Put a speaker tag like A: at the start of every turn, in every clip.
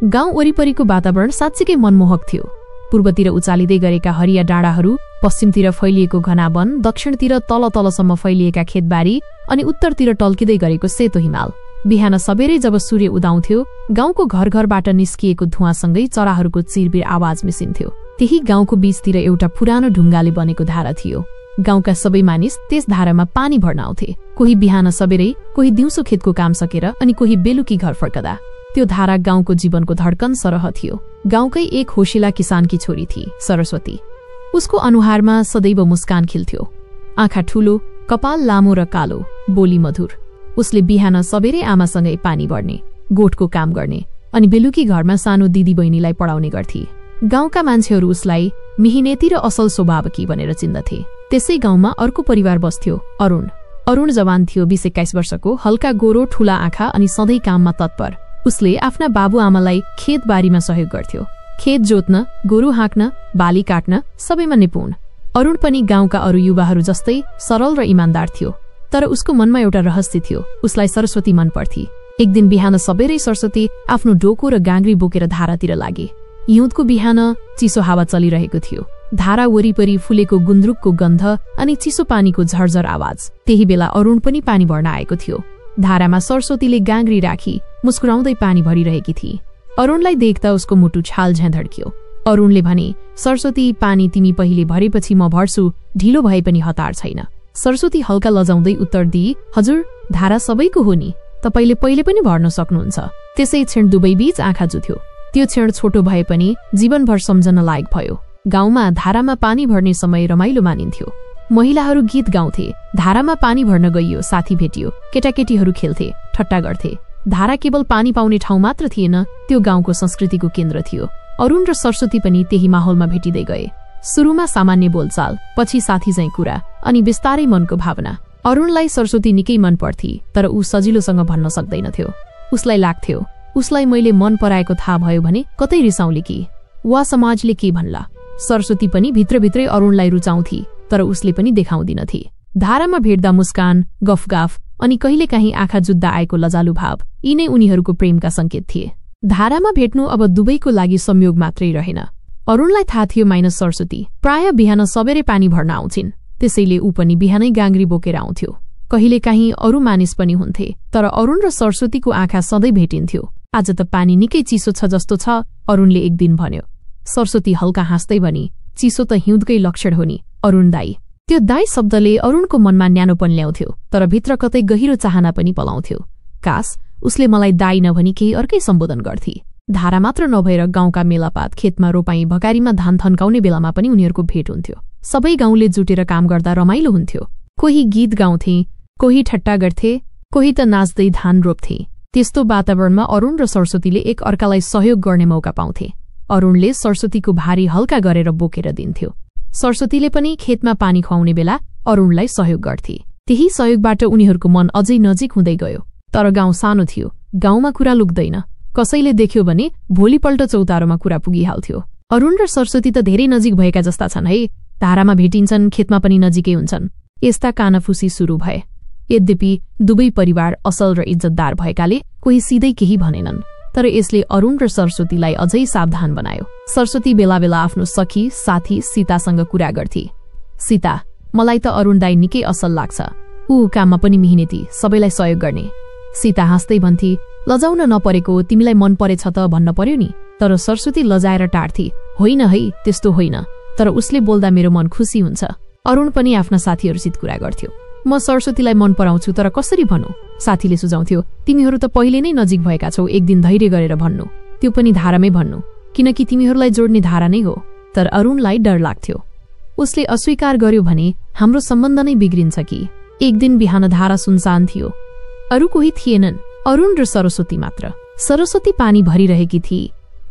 A: गाउँ वरिपरिको वातावरण साँच्चीकै मनमोहक थियो। पूर्वतिर उचालिँदै गरेका हरिया डाँडाहरू, पश्चिमतिर फैलिएको घना वन, दक्षिणतिर तल तलसम्म फैलिएका खेतबारी अनि उत्तरतिर टल्किँदै गरेको सेतो हिमाल। बिहान सबेरै जब सूर्य उदाउँथ्यो, गाउँको घर घरबाट निस्किएको धुवासँगै चराहरूको चिरबिर आवाज मिसिन्थ्यो। त्यही गाउँको बीचतिर एउटा पुरानो ढुङ्गाले बनेको धारा थियो। गाउँका सबै मानिस त्यस धारामा पानी भर्न आउँथे। कोही बिहान सबेरै, कोही दिउँसो खेतको काम सकेर अनि कोही बेलुकी घर फर्कदा। त्यो धारा गाउँको जीवनको धड्कन सरह थियो। गाउँकै एक होशिला किसानकी छोरी थिई, सरस्वती। उसको अनुहारमा सदैव मुस्कान खिल्थ्यो। आँखा ठूलो, कपाल लामो र कालो, बोली मधुर। उसले बिहान सबेरै आमासँगै पानी भर्ने, गोठको काम गर्ने अनि बेलुकी घरमा सानो दिदी बहिनीलाई पढाउने गर्थे। गाउँका मान्छेहरू उसलाई मिहिनेती र असल स्वभावकी भनेर चिन्दथे। त्यसै गाउँमा अर्को परिवार बस्थ्यो, अरुण। अरुण जवान थियो, 20-21 वर्षको, हल्का गोरो, ठूला आँखा अनि सधैँ काममा तत्पर। उसले आफ्ना बाबुआमालाई खेतबारीमा सहयोग गर्थ्यो। खेत जोत्न, गोरु हाँक्न, बाली काट्न सबैमा निपुण। अरुण पनि गाउँका अरू युवाहरू जस्तै सरल र इमान्दार थियो। तर उसको मनमा एउटा रहस्य थियो, उसलाई सरस्वती मन पर्थी। एक दिन बिहान सबेरै सरस्वती आफ्नो डोको र गाङ्ग्री बोकेर धारातिर लागे। हिउँदको बिहान चिसो हावा चलिरहेको थियो। धारा वरिपरि फुलेको गुन्द्रुकको गन्ध अनि चिसो पानीको झरझर आवाज। त्यही बेला अरुण पनि पानी भर्न आएको थियो। धारामा सरस्वतीले गाङ्ग्री राखी मुस्कुराउँदै पानी भरिरहेकी थिए। अरुणलाई देख्दा उसको मुटु छाल झैं धड्कियो। अरुणले भने, सरस्वती, पानी तिमी पहिले भरेपछि म भर्छु, ढिलो भए पनि हतार छैन। सरस्वती हल्का लजाउँदै उत्तर दिई, हजुर, धारा सबैको हो नि, तपाईले पहिले पनि भर्न सक्नुहुन्छ। त्यसै क्षण दुवै बीच आँखा जुथ्यो। त्यो क्षण छोटो भए पनि जीवनभर सम्झन लायक भयो। गाउँमा धारामा पानी भर्ने समय रमाइलो मानिन्थ्यो। महिलाहरू गीत गाउँथे, धारामा पानी भर्न गइयो, साथी भेटियो, केटाकेटीहरू खेल्थे, ठट्टा गर्थे। धारा केवल पानी पाउने ठाउँ मात्र थिएन, त्यो गाउँको संस्कृतिको केन्द्र थियो। अरुण र सरस्वती पनि त्यही माहौलमा भेटिँदै गए। सुरुमा सामान्य बोलचाल, पछि साथी झैं कुरा अनि बिस्तारै मनको भावना। अरुणलाई सरस्वती निकै मन पर्थी, तर ऊ सजिलोसँग भन्न सक्दैनथ्यो। उसलाई लाग्थ्यो, उसलाई मैले मन पराएको थाहा भयो भने कतै रिसाउले कि, वा समाजले के भन्ला। सरस्वती पनि भित्रभित्रै अरुणलाई रुचाउँथी, तर उसले पनि देखाउँदिनथी। धारामा भेट्दा मुस्कान, गफगाफ अनि कहिलेकाहीँ आँखा जुत्दा आएको लजालु भाव, यी नै उनीहरूको प्रेमका संकेत थिए। धारामा भेट्नु अब दुवैको लागि संयोग मात्रै रहेन। अरुणलाई थाहा थियो माइनस सरस्वती प्राय बिहान सबेरै पानी भर्न आउँछिन्, त्यसैले ऊ पनि बिहानै गाङ्ग्री बोकेर आउँथ्यो। कहिलेकाहीँ अरू मानिस पनि हुन्थे, तर अरुण र सरस्वतीको आँखा सधैँ भेटिन्थ्यो। आज त पानी निकै चिसो छ जस्तो छ, अरुणले एक दिन भन्यो। सरस्वती हल्का हाँस्दै भनी, चिसो त हिउँदकै लक्षण हो नि, अरुण दाई। त्यो दाई शब्दले अरुणको मनमा न्यानोपन ल्याउँथ्यो, तर भित्र कतै गहिरो चाहना पनि पलाउँथ्यो। काश उसले मलाई दाई नभनी केही अर्कै सम्बोधन गर्थी। धारा मात्र नभएर गाउँका मेलापात, खेतमा रोपाई, भकारीमा धान थन्काउने बेलामा पनि उनीहरूको भेट हुन्थ्यो। सबै गाउँले जुटेर काम गर्दा रमाइलो हुन्थ्यो। कोही गीत गाउँथे, कोही ठट्टा गर्थे, कोही त नाच्दै धान रोप्थे। त्यस्तो वातावरणमा अरुण र सरस्वतीले एक अर्कालाई सहयोग गर्ने मौका पाउँथे। अरुणले सरस्वतीको भारी हल्का गरेर बोकेर दिन्थ्यो। सरस्वतीले पनि खेतमा पानी खुवाउने बेला अरुणलाई सहयोग गर्थे। त्यही सहयोगबाट उनीहरूको मन अझै नजिक हुँदै गयो। तर गाउँ सानो थियो, गाउँमा कुरा लुक्दैन। कसैले देख्यो भने भोलिपल्ट चौतारोमा कुरा पुगिहाल्थ्यो। अरुण र सरस्वती त धेरै नजिक भएका जस्ता छन् है, धारामा भेटिन्छन्, खेतमा पनि नजिकै हुन्छन्। यस्ता कानाफुसी सुरु भए। यद्यपि दुवै परिवार असल र इज्जतदार भएकाले कोही सिधै केही भनेनन्, तर यसले अरुण र सरस्वतीलाई अझै सावधान बनायो। सरस्वती बेला बेला आफ्नो सखी, साथी सीतासँग कुरा गर्थे। सीता, मलाई त अरुण दाई निकै असल लाग्छ, ऊ काममा पनि मिहिनेती, सबैलाई सहयोग गर्ने। सीता हाँस्दै भन्थे, लजाउन नपरेको, तिमीलाई मन परेछ त भन्न पर्यो नि। तर सरस्वती लजाएर टाढ्थे, होइन है, त्यस्तो होइन, तर उसले बोल्दा मेरो मन खुसी हुन्छ। अरुण पनि आफ्ना साथीहरूसित कुरा गर्थ्यो। म सरस्वतीलाई मन पराउँछु, तर कसरी भनौँ? साथीले सुझाउँथ्यो, तिमीहरू त पहिले नै नजिक भएका छौ, एक दिन धैर्य गरेर भन्नु, त्यो पनि धारामै भन्नु, किनकि तिमीहरूलाई जोड्ने धारा नै हो। तर अरुणलाई डर लाग्थ्यो। उसले अस्वीकार गर्यो भने हाम्रो सम्बन्ध नै बिग्रिन्छ कि। एक दिन बिहान धारा सुनसान थियो, अरू कोही थिएनन्, अरुण र सरस्वती मात्र। सरस्वती पानी भरिरहेकी थिए।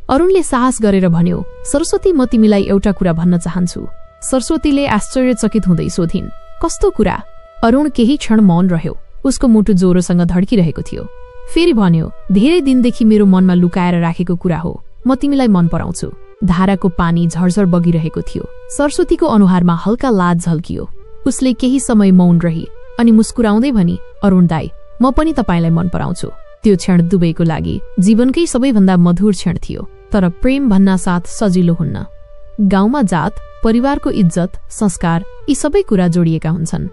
A: अरुणले साहस गरेर भन्यो, सरस्वती, म तिमीलाई एउटा कुरा भन्न चाहन्छु। सरस्वतीले आश्चर्यचकित हुँदै सोधिन्, कस्तो कुरा? अरुण केही क्षण मौन रह्यो। उसको मुटु जोरोसँग धड्किरहेको थियो। फेरि भन्यो, धेरै दिनदेखि मेरो मनमा लुकाएर राखेको कुरा हो, म तिमीलाई मन पराउँछु। धाराको पानी झरझर बगिरहेको थियो। सरस्वतीको अनुहारमा हल्का लाज झल्कियो। उसले केही समय मौन रही अनि मुस्कुराउँदै भनी, अरुण दाई, म पनि तपाईलाई मन पराउँछु। त्यो क्षण दुवैको लागि जीवनकै सबैभन्दा मधुर क्षण थियो। तर प्रेम भन्न साथ सजिलो हुन्न। गाउँमा जात, परिवारको इज्जत, संस्कार यी सबै कुरा जोडिएका हुन्छन्।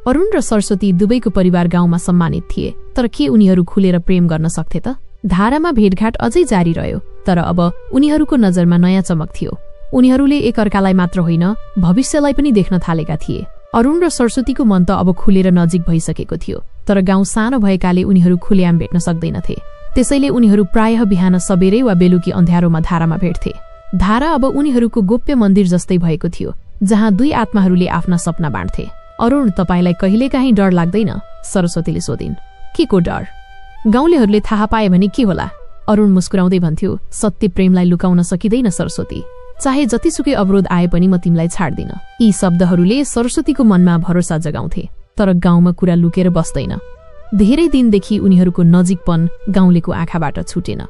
A: अरुण र सरस्वती दुवैको परिवार गाउँमा सम्मानित थिए, तर के उनीहरू खुलेर प्रेम गर्न सक्थे त? धारामा भेटघाट अझै जारी रह्यो, तर अब उनीहरूको नजरमा नयाँ चमक थियो। उनीहरूले एकअर्कालाई मात्र होइन, भविष्यलाई पनि देख्न थालेका थिए। अरुण र सरस्वतीको मन त अब खुलेर नजिक भइसकेको थियो, तर गाउँ सानो भएकाले उनीहरू खुलेआम भेट्न सक्दैनथे। त्यसैले उनीहरू प्रायः बिहान सबेरै वा बेलुकी अँध्यारोमा धारामा भेट्थे। धारा अब उनीहरूको गोप्य मन्दिर जस्तै भएको थियो, जहाँ दुई आत्माहरूले आफ्ना सपना बाँड्थे। अरुण, तपाईलाई कहिलेकाहीँ डर लाग्दैन? सरस्वतीले सोधिन्। के को डर? गाउँलेहरूले थाहा पाए भने के होला? अरुण मुस्कुराउँदै भन्थ्यो, सत्य प्रेमलाई लुकाउन सकिँदैन सरस्वती। चाहे जतिसुकै अवरोध आए पनि म तिमीलाई छाड्दिन। यी शब्दहरूले सरस्वतीको मनमा भरोसा जगाउँथे। तर गाउँमा कुरा लुकेर बस्दैन। धेरै दिनदेखि उनीहरूको नजिकपन गाउँलेको आँखाबाट छुटेन।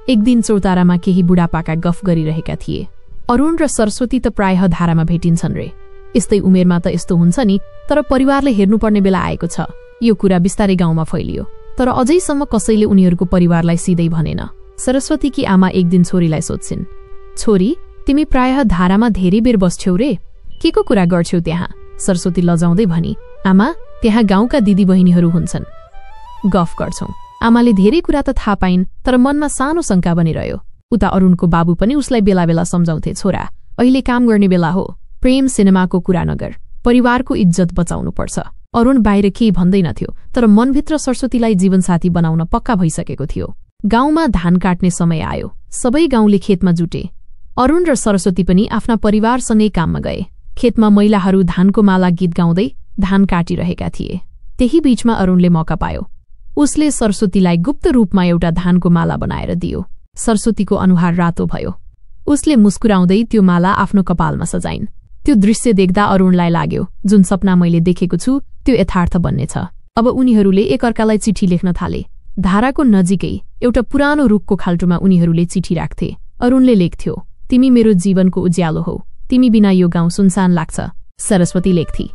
A: एक दिन चौतारामा केही बुढापाका गफ गरिरहेका थिए। अरुण र सरस्वती त प्रायः धारामा भेटिन्छन् रे। यस्तै उमेरमा त यस्तो हुन्छ नि, तर परिवारले हेर्नुपर्ने बेला आएको छ। यो कुरा बिस्तारै गाउँमा फैलियो, तर अझैसम्म कसैले उनीहरूको परिवारलाई सिधै भनेन। सरस्वतीकी आमा एक दिन छोरीलाई सोध्छिन्, छोरी, तिमी प्रायः धारामा धेरै बेर बस्छौ रे, के को कुरा गर्छौ त्यहाँ? सरस्वती लजाउँदै भनी, आमा, त्यहाँ गाउँका दिदी बहिनीहरू हुन्छन्, गफ गर्छौं। आमाले धेरै कुरा त थाहा पाइन्, तर मनमा सानो शंका बनिरह्यो। उता अरुणको बाबु पनि उसलाई बेला बेला सम्झाउँथे, छोरा, अहिले काम गर्ने बेला हो, प्रेम सिनेमाको कुरा नगर, परिवारको इज्जत बचाउनु पर्छ। अरुण बाहिर केही भन्दैनथ्यो, तर मनभित्र सरस्वतीलाई जीवनसाथी बनाउन पक्का भइसकेको थियो। गाउँमा धान काट्ने समय आयो। सबै गाउँले खेतमा जुटे। अरुण र सरस्वती पनि आफ्ना परिवारसँगै काममा गए। खेतमा महिलाहरू धानको माला गीत गाउँदै धान काटिरहेका थिए। त्यही बीचमा अरुणले मौका पायो। उसले सरस्वतीलाई गुप्त रूपमा एउटा धानको माला बनाएर दियो। सरस्वतीको अनुहार रातो भयो। उसले मुस्कुराउँदै त्यो माला आफ्नो कपालमा सजाइन्। त्यो दृश्य देख्दा अरुणलाई लाग्यो, जुन सपना मैले देखेको छु त्यो यथार्थ बन्नेछ। अब उनीहरूले एकअर्कालाई चिठी लेख्न थाले। धाराको नजिकै एउटा पुरानो रुखको खाल्टोमा उनीहरूले चिठी राख्थे। अरुणले लेख्थ्यो, तिमी मेरो जीवनको उज्यालो हौ, तिमी बिना यो गाउँ सुनसान लाग्छ। सरस्वती लेख्थी,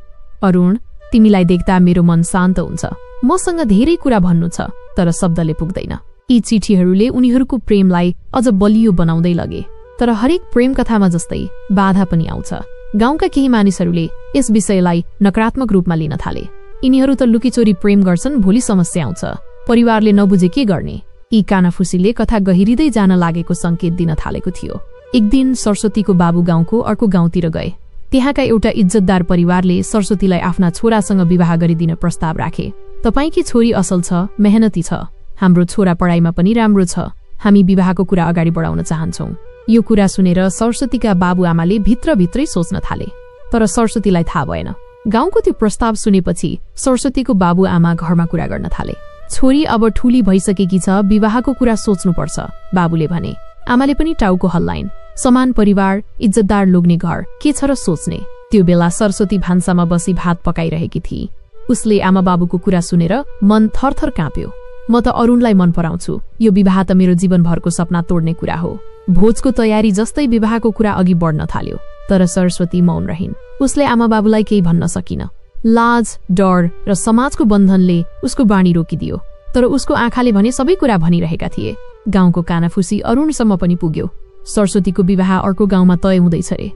A: अरुण, तिमीलाई देख्दा मेरो मन शान्त हुन्छ। मसँग धेरै कुरा भन्नु छ, तर शब्दले पुग्दैन। यी चिठीहरूले उनीहरूको प्रेमलाई अझ बलियो बनाउँदै लगे। तर हरेक प्रेम कथामा जस्तै बाधा पनि आउँछ। गाउँका केही मानिसहरूले यस विषयलाई नकारात्मक रूपमा लिन थाले। यिनीहरू त लुकीचोरी प्रेम गर्छन्, भोलि समस्या आउँछ, परिवारले नबुझे के गर्ने? यी कानाफुसीले कथा गहिरिँदै जान लागेको संकेत दिन थालेको थियो। एक दिन सरस्वतीको बाबु गाउँको अर्को गाउँतिर गए। त्यहाँका एउटा इज्जतदार परिवारले सरस्वतीलाई आफ्ना छोरासँग विवाह गरिदिन प्रस्ताव राखे। तपाईकी छोरी असल छ, मेहनती छ, हाम्रो छोरा पढाइमा पनि राम्रो छ, हामी विवाहको कुरा अगाडि बढाउन चाहन्छौं। यो कुरा सुनेर सरस्वतीका बाबुआमाले भित्रभित्रै सोच्न थाले, तर सरस्वतीलाई थाहा भएन। गाउँको त्यो प्रस्ताव सुनेपछि सरस्वतीको बाबुआमा घरमा कुरा गर्न थाले। छोरी अब ठूली भइसकेकी छ, विवाहको कुरा सोच्नुपर्छ, बाबुले भने। आमाले पनि टाउको हल्लाइन्। समान परिवार, इज्जतदार लोग्ने घर, के छ र सोच्ने? त्यो बेला सरस्वती भान्सामा बसी भात पकाइरहेकी थिए। उसले आमा बाबुको कुरा सुनेर मन थरथर काँप्यो। म त अरुणलाई मन पराउँछु, यो विवाह त मेरो जीवनभरको सपना तोड्ने कुरा हो। भोजको तयारी जस्तै विवाहको कुरा अघि बढ्न थाल्यो, तर सरस्वती मौन रहिन्। उसले आमा बाबुलाई केही भन्न सकिन। लाज, डर र समाजको बन्धनले उसको बाणी रोकिदियो। तर उसको आँखाले भने सबै कुरा भनिरहेका थिए। गाउँको कानाफुसी अरुणसम्म पनि पुग्यो। सरस्वतीको विवाह अर्को गाउँमा तय हुँदैछ रे।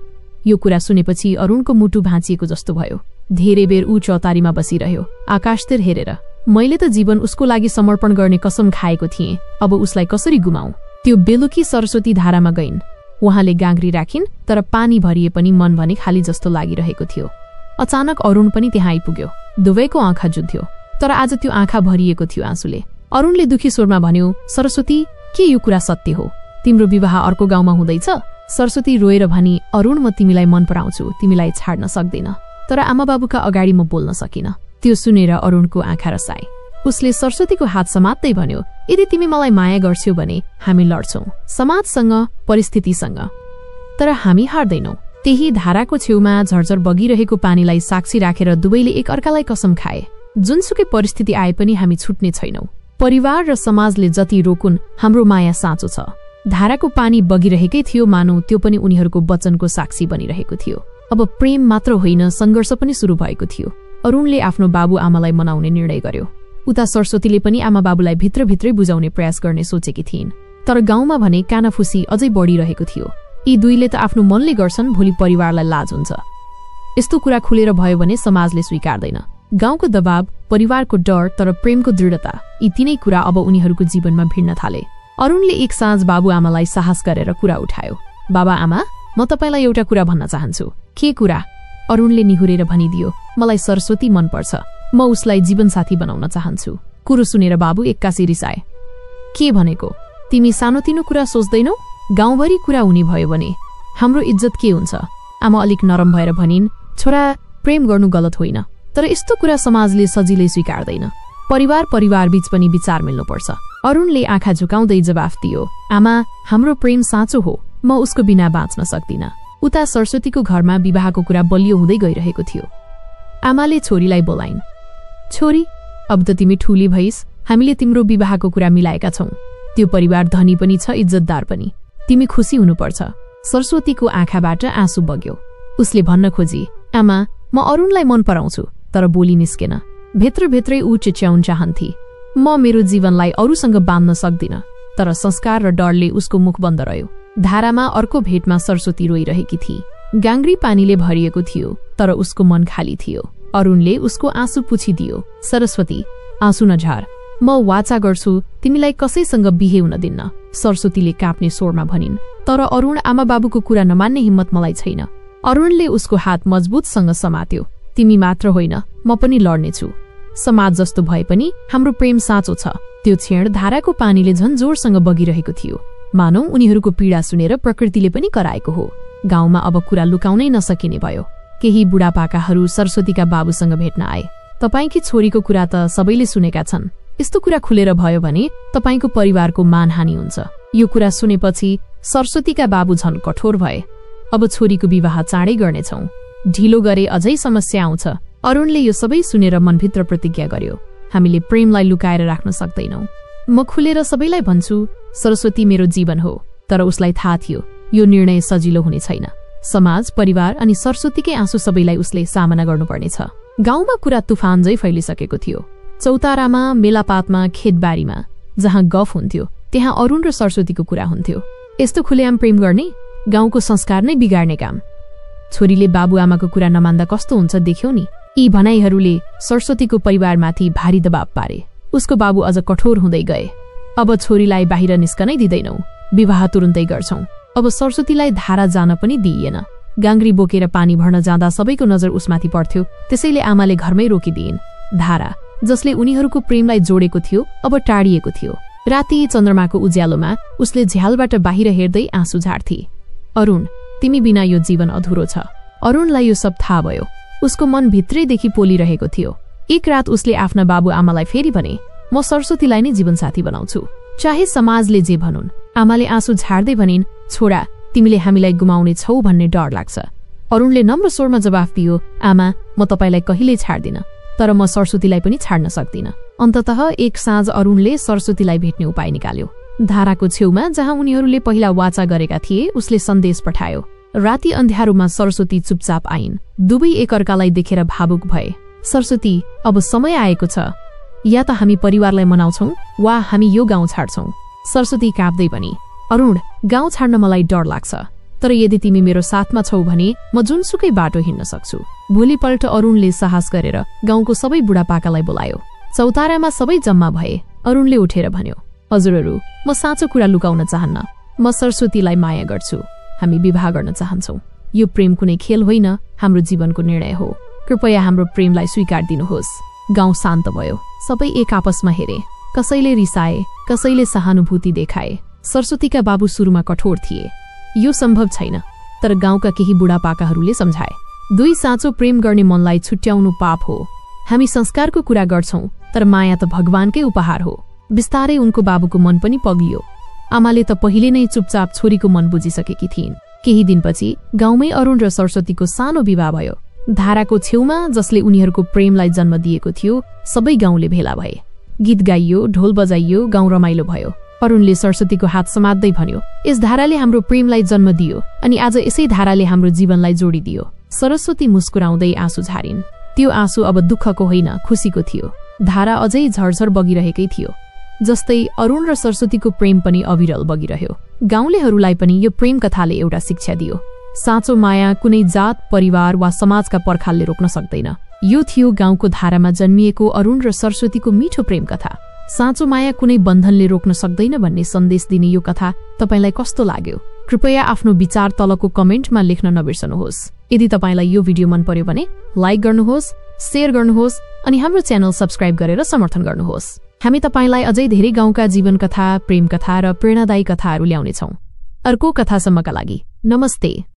A: यो कुरा सुनेपछि अरुणको मुटु भाँचिएको जस्तो भयो। धेरै बेर ऊ चौतारीमा बसिरह्यो, आकाशतिर हेरेर। मैले त जीवन उसको लागि समर्पण गर्ने कसम खाएको थिएँ, अब उसलाई कसरी गुमाऊ? त्यो बेलुकी सरस्वती धारामा गइन्। उहाँले गाग्री राखिन्, तर पानी भरिए पनि मन भने खाली जस्तो लागिरहेको थियो। अचानक अरुण पनि त्यहाँ आइपुग्यो। दुवैको आँखा जुध्यो, तर आज त्यो आँखा भरिएको थियो आँसुले। अरुणले दुखी स्वरमा भन्यो, सरस्वती, के यो कुरा सत्य हो? तिम्रो विवाह अर्को गाउँमा हुँदैछ? सरस्वती रोएर भनी, अरुण, म तिमीलाई मन पराउँछु, तिमीलाई छाड्न सक्दिन। तर आमा बाबुका अगाडि म बोल्न सकिन। त्यो सुनेर अरुणको आँखा रसाए। उसले सरस्वतीको हात समात्दै भन्यो, यदि तिमी मलाई माया गर्छौ भने हामी लड्छौं, समाजसँग, परिस्थितिसँग, तर हामी हार्दैनौ। त्यही धाराको छेउमा झरझर बगिरहेको पानीलाई साक्षी राखेर दुवैले एक अर्कालाई कसम खाए, जुनसुकै परिस्थिति आए पनि हामी छुट्ने छैनौं। परिवार र समाजले जति रोकुन्, हाम्रो माया साँचो छ। धाराको पानी बगिरहेकै थियो, मानौ त्यो पनि उनीहरूको वचनको साक्षी बनिरहेको थियो। अब प्रेम मात्र होइन, संघर्ष पनि सुरु भएको थियो। अरुणले आफ्नो बाबुआमालाई मनाउने निर्णय गर्यो। उता सरस्वतीले पनि आमाबाबुलाई भित्रभित्रै बुझाउने प्रयास गर्ने सोचेकी थिइन्। तर गाउँमा भने कानाफुसी अझै बढिरहेको थियो। यी दुईले त आफ्नो मनले गर्छन्, भोलि परिवारलाई लाज हुन्छ। यस्तो कुरा खुलेर भयो भने समाजले स्वीकार्दैन। गाउँको दबाव, परिवारको डर, तर प्रेमको दृढता, यी तीनै कुरा अब उनीहरूको जीवनमा भिड्न थाले। अरुणले एक साँझ बाबुआमालाई साहस गरेर कुरा उठायो। बाबा आमा, म तपाईलाई एउटा कुरा भन्न चाहन्छु। के कुरा? अरुणले निहुरेर भनिदियो, मलाई सरस्वती मनपर्छ। म उसलाई जीवनसाथी बनाउन चाहन्छु। कुरो सुनेर बाबु एक्कासी रिसाए। के भनेको? तिमी सानोतिनो कुरा सोच्दैनौ? गाउँभरि कुरा हुने भयो भने हाम्रो इज्जत के हुन्छ? आमा अलिक नरम भएर भनिन्, छोरा, प्रेम गर्नु गलत होइन, तर यस्तो कुरा समाजले सजिलै स्वीकार्दैन। परिवार बीच पनि विचार मिल्नुपर्छ। अरुणले आँखा झुकाउँदै जवाफ दियो, आमा, हाम्रो प्रेम साँचो हो, म उसको बिना बाँच्न सक्दिन। उता सरस्वतीको घरमा विवाहको कुरा बलियो हुँदै गइरहेको थियो। आमाले छोरीलाई बोलाइन्। छोरी, अब त तिमी ठूली भइस्, हामीले तिम्रो विवाहको कुरा मिलाएका छौं। त्यो परिवार धनी पनि छ, इज्जतदार पनि। तिमी खुसी हुनुपर्छ। सरस्वतीको आँखाबाट आँसु बग्यो। उसले भन्न खोजी, आमा, म अरुणलाई मन पराउँछु, तर बोली निस्केन। भित्रभित्रै ऊ चिच्याउन चाहन्थे, म मेरो जीवनलाई अरूसँग बाँध्न सक्दिन। तर संस्कार र डरले उसको मुख बन्द रह्यो। धारामा अर्को भेटमा सरस्वती रोइरहेकी थिए। गाङ्ग्री पानीले भरिएको थियो, तर उसको मन खाली थियो। अरुणले उसको आँसु पुछिदियो, सरस्वती, आँसु नझार, म वाचा गर्छु तिमीलाई कसैसँग बिहे हुन दिन्न। सरस्वतीले काप्ने स्वरमा भनिन्। तर अरुण आमाबाबुको कुरा नमान्ने हिम्मत मलाई छैन। अरुणले उसको हात मजबुतसँग समात्यो। तिमी मात्र होइन, म पनि लड्नेछु। समाज जस्तो भए पनि हाम्रो प्रेम साँचो छ। त्यो क्षण धाराको पानीले झन् जोरसँग बगिरहेको थियो। मानौ उनीहरूको पीडा सुनेर प्रकृतिले पनि कराएको हो। गाउँमा अब कुरा लुकाउनै नसकिने भयो। केही बुढापाकाहरू सरस्वतीका बाबुसँग भेट्न आए। तपाईकी छोरीको कुरा त सबैले सुनेका छन्। यस्तो कुरा खुलेर भयो भने तपाईको परिवारको मानहानि हुन्छ। यो कुरा सुनेपछि सरस्वतीका बाबु झन् कठोर भए। अब छोरीको विवाह चाँडै गर्नेछौं। ढिलो गरे अझै समस्या आउँछ। अरुणले यो सबै सुनेर मनभित्र प्रतिज्ञा गर्यो, हामीले प्रेमलाई लुकाएर राख्न सक्दैनौ। म खुलेर सबैलाई भन्छु, सरस्वती मेरो जीवन हो। तर उसलाई थाहा थियो यो निर्णय सजिलो हुने छैन। समाज, परिवार अनि सरस्वतीकै आँसु सबैलाई उसले सामना गर्नुपर्नेछ। गाउँमा कुरा तुफान झै फैलिसकेको थियो। चौतारामा, मेलापातमा, खेतबारीमा जहाँ गफ हुन्थ्यो त्यहाँ अरुण र सरस्वतीको कुरा हुन्थ्यो। यस्तो खुलेआम प्रेम गर्ने गाउँको संस्कार नै बिगार्ने काम। छोरीले बाबुआमाको कुरा नमान्दा कस्तो हुन्छ देख्यौ नि। यी भनाइहरूले सरस्वतीको परिवारमाथि भारी दबाव पारे। उसको बाबु अझ कठोर हुँदै गए। अब छोरीलाई बाहिर निस्कनै दिँदैनौ, विवाह तुरुन्तै गर्छौं। अब सरस्वतीलाई धारा जान पनि दिइएन। गाङ्ग्री बोकेर पानी भर्न जाँदा सबैको नजर उसमाथि पर्थ्यो, त्यसैले आमाले घरमै रोकिदिइन्। धारा, जसले उनीहरूको प्रेमलाई जोडेको थियो, अब टाढिएको थियो। राति चन्द्रमाको उज्यालोमा उसले झ्यालबाट बाहिर हेर्दै आँसु झार्थे। अरुण, तिमी बिना यो जीवन अधुरो छ। अरुणलाई यो सब थाहा भयो। उसको मन भित्रैदेखि पोलिरहेको थियो। एक रात उसले आफ्ना बाबुआमालाई फेरि भने, म सरस्वतीलाई नै जीवनसाथी बनाउँछु, चाहे समाजले जे भनुन्। आमाले आँसु झार्दै भनिन्, छोरा, तिमीले हामीलाई गुमाउने छौ भन्ने डर लाग्छ। अरुणले नम्र स्वरमा जवाफ दियो, आमा, म तपाईलाई कहिल्यै छाड्दिन, तर म सरस्वतीलाई पनि छाड्न सक्दिन। अन्ततः एक साँझ अरुणले सरस्वतीलाई भेट्ने उपाय निकाल्यो। धाराको छेउमा जहाँ उनीहरूले पहिला वाचा गरेका थिए, उसले सन्देश पठायो। राति अन्ध्यारोमा सरस्वती चुपचाप आइन्। दुवै एकअर्कालाई देखेर भावुक भए। सरस्वती, अब समय आएको छ। या त हामी परिवारलाई मनाउँछौं वा हामी यो गाउँ छाड्छौं। सरस्वती काँप्दै भनी, अरुण, गाउँ छाड्न मलाई डर लाग्छ, तर यदि तिमी मेरो साथमा छौ भने म जुनसुकै बाटो हिँड्न सक्छु। भोलिपल्ट अरुणले साहस गरेर गाउँको सबै बुढापाकालाई बोलायो। चौतारामा सबै जम्मा भए। अरुणले उठेर भन्यो, हजुरहरू, म साँचो कुरा लुकाउन चाहन्न। म सरस्वतीलाई माया गर्छु। हामी विवाह गर्न चाहन्छौं। यो प्रेम कुनै खेल होइन, हाम्रो जीवनको निर्णय हो। कृपया हाम्रो प्रेमलाई स्वीकार दिनुहोस्। गाउँ शान्त भयो। सबै एक आपसमा हेरे। कसैले रिसाए, कसैले सहानुभूति देखाए। सरस्वतीका बाबु सुरुमा कठोर थिए, यो सम्भव छैन, तर गाउँका केही बुढापाकाहरूले सम्झाए, दुई साँचो प्रेम गर्ने मनलाई छुट्याउनु पाप हो। हामी संस्कारको कुरा गर्छौं, तर माया त भगवानकै उपहार हो। बिस्तारै उनको बाबुको मन पनि पगियो। आमाले त पहिले नै चुपचाप छोरीको मन बुझिसकेकी थिइन्। केही दिनपछि गाउँमै अरुण र सरस्वतीको सानो विवाह भयो। धाराको छेउमा जसले उनीहरूको प्रेमलाई जन्म दिएको थियो, सबै गाउँले भेला भए। गीत गाइयो, ढोल बजाइयो, गाउँ रमाइलो भयो। अरुणले सरस्वतीको हात समात्दै भन्यो, यस धाराले हाम्रो प्रेमलाई जन्म दियो अनि आज यसै धाराले हाम्रो जीवनलाई जोडिदियो। सरस्वती मुस्कुराउँदै आँसु झारिन्। त्यो आँसु अब दुःखको होइन, खुसीको थियो। धारा अझै झरझर बगिरहेकै थियो। जस्तै अरुण र सरस्वतीको प्रेम पनि अविरल बगिरह्यो। गाउँलेहरूलाई पनि यो प्रेम कथाले एउटा शिक्षा दियो। साँचो माया कुनै जात, परिवार वा समाजका पर्खालले रोक्न सक्दैन। यो थियो गाउँको धारामा जन्मिएको अरुण र सरस्वतीको मिठो प्रेम कथा। साँचो माया कुनै बन्धनले रोक्न सक्दैन भन्ने सन्देश दिने यो कथा तपाईलाई कस्तो लाग्यो? कृपया आफ्नो विचार तलको कमेन्टमा लेख्न नबिर्सनुहोस्। यदि तपाईलाई यो भिडियो मन पर्यो भने लाइक गर्नुहोस्, शेयर गर्नुहोस् अनि हाम्रो च्यानल सब्स्क्राइब गरेर समर्थन गर्नुहोस्। हामी तपाईलाई अझै धेरै गाउँका जीवन कथा, प्रेम कथा र प्रेरणादायी कथाहरू ल्याउनेछौँ। अर्को कथासम्मका लागि नमस्ते।